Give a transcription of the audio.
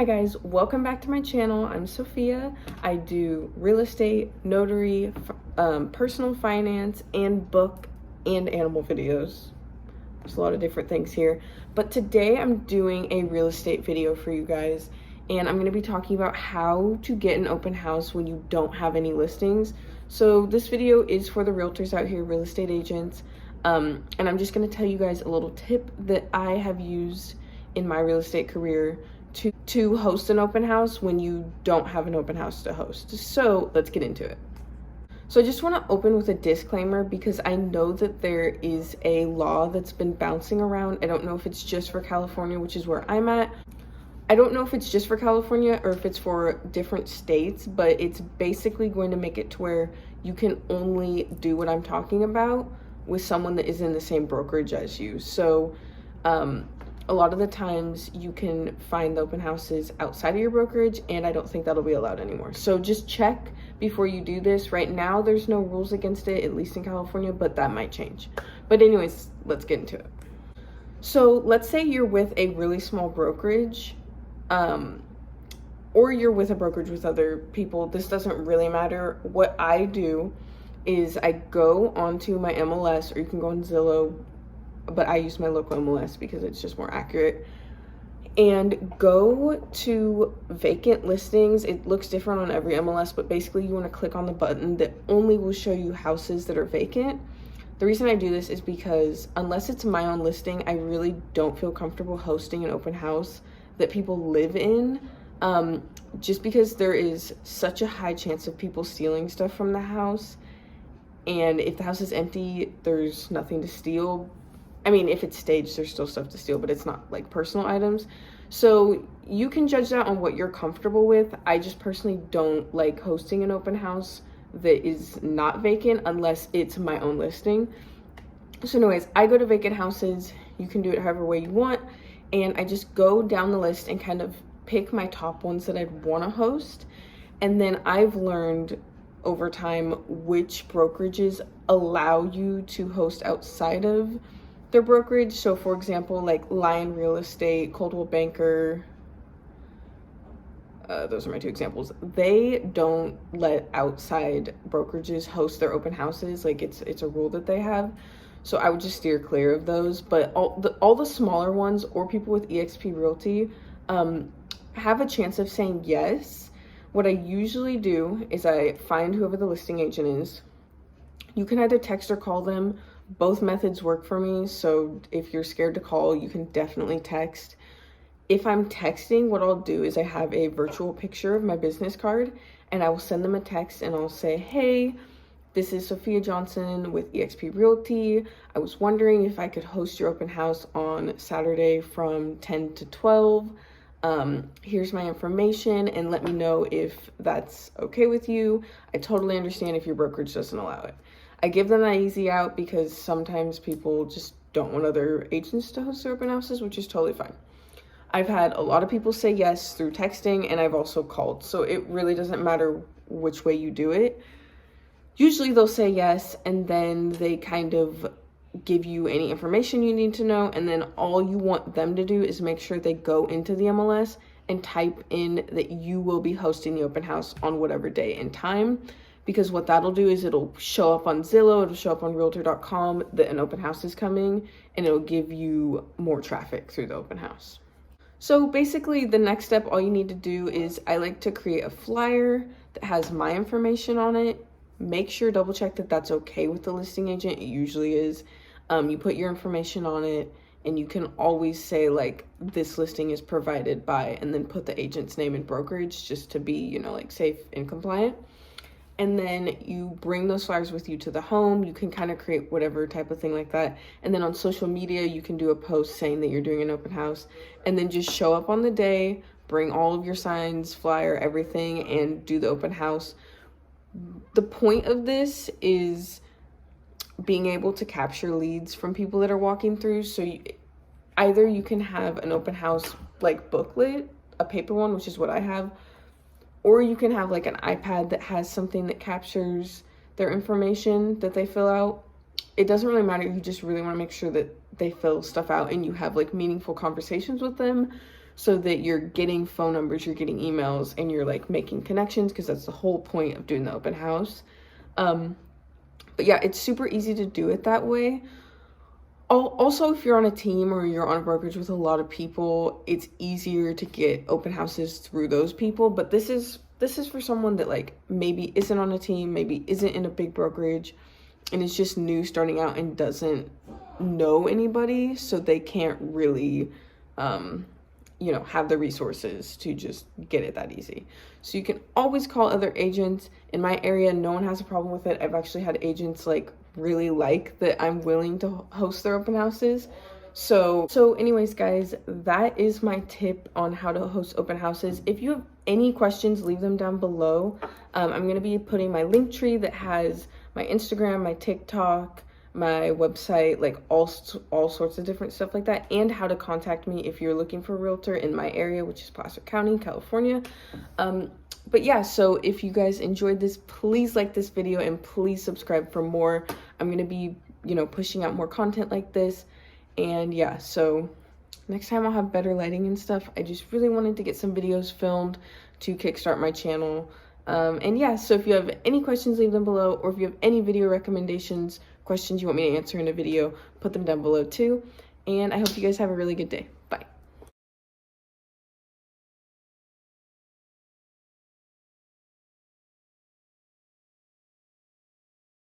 guys, welcome back to my channel. I'm Sophia. I do real estate, notary, personal finance, and book and animal videos. There's a lot of different things here, but today I'm doing a real estate video for you guys, and I'm going to be talking about how to get an open house when you don't have any listings. So this video is for the realtors out here, real estate agents, and I'm just going to tell you guys a little tip that I have used in my real estate career to host an open house when you don't have an open house to host. So let's get into it. So I just want to open with a disclaimer because I know that there is a law that's been bouncing around. I don't know if it's just for California, which is where I'm at. I don't know if it's just for California or if it's for different states, but it's basically going to make it to where you can only do what I'm talking about with someone that is in the same brokerage as you. So a lot of the times you can find the open houses outside of your brokerage, and I don't think that'll be allowed anymore. So just check before you do this. Right now, there's no rules against it, at least in California, but that might change. But anyways, let's get into it. So let's say you're with a really small brokerage, or you're with a brokerage with other people. This doesn't really matter. What I do is I go onto my MLS, or you can go on Zillow, but I use my local MLS because it's just more accurate, and go to vacant listings. It looks different on every MLS, but basically you want to click on the button that only will show you houses that are vacant. The reason I do this is because unless it's my own listing, I really don't feel comfortable hosting an open house that people live in, just because there is such a high chance of people stealing stuff from the house. And if the house is empty, there's nothing to steal. I mean, if it's staged, there's still stuff to steal, but it's not like personal items. So you can judge that on what you're comfortable with. I just personally don't like hosting an open house that is not vacant unless it's my own listing. So anyways, I go to vacant houses. You can do it however way you want. And I just go down the list and kind of pick my top ones that I'd want to host. And then I've learned over time which brokerages allow you to host outside of their brokerage. So for example, like Lion Real Estate, Coldwell Banker, those are my two examples. They don't let outside brokerages host their open houses. Like it's a rule that they have. So I would just steer clear of those. But all the smaller ones or people with eXp Realty have a chance of saying yes. What I usually do is I find whoever the listing agent is. You can either text or call them. Both methods work for me, so if you're scared to call, you can definitely text. If I'm texting, what I'll do is I have a virtual picture of my business card, and I will send them a text and I'll say, hey, this is Sophia Johnson with eXp Realty. I was wondering if I could host your open house on Saturday from 10 to 12. Here's my information, and let me know if that's okay with you. I totally understand if your brokerage doesn't allow it. I give them that easy out because sometimes people just don't want other agents to host their open houses, which is totally fine. I've had a lot of people say yes through texting, and I've also called. So it really doesn't matter which way you do it. Usually they'll say yes, and then they kind of give you any information you need to know. And then all you want them to do is make sure they go into the MLS and type in that you will be hosting the open house on whatever day and time. Because what that'll do is it'll show up on Zillow, it'll show up on realtor.com that an open house is coming, and it'll give you more traffic through the open house. So basically the next step, all you need to do is I like to create a flyer that has my information on it. Make sure, double check that that's okay with the listing agent. It usually is. You put your information on it, and you can always say like, this listing is provided by, and then put the agent's name and brokerage just to be, like safe and compliant. And then you bring those flyers with you to the home. You can kind of create whatever type of thing like that. And then on social media, you can do a post saying that you're doing an open house, and then just show up on the day, bring all of your signs, flyer, everything, and do the open house. The point of this is being able to capture leads from people that are walking through. So either you can have an open house like booklet, a paper one, which is what I have, or you can have like an iPad that has something that captures their information that they fill out. It doesn't really matter. You just really want to make sure that they fill stuff out and you have like meaningful conversations with them. so that you're getting phone numbers, you're getting emails, and you're like making connections, because that's the whole point of doing the open house. But yeah, it's super easy to do it that way. Also, if you're on a team or you're on a brokerage with a lot of people, it's easier to get open houses through those people. But this is for someone that like maybe isn't on a team, maybe isn't in a big brokerage, and is just new starting out and doesn't know anybody, so they can't really have the resources to just get it that easy. So you can always call other agents. In my area, no one has a problem with it. I've actually had agents like really like that I'm willing to host their open houses. So anyways, guys, that is my tip on how to host open houses. If you have any questions, leave them down below. I'm going to be putting my Linktree that has my Instagram, my TikTok, my website, like all sorts of different stuff like that, and how to contact me if you're looking for a realtor in my area, which is Placer County, California. But yeah, so if you guys enjoyed this, please like this video and please subscribe for more. I'm going to be, pushing out more content like this. And yeah, so next time I'll have better lighting and stuff. I just really wanted to get some videos filmed to kickstart my channel. And yeah, so if you have any questions, leave them below. Or if you have any video recommendations, questions you want me to answer in a video, put them down below too. And I hope you guys have a really good day.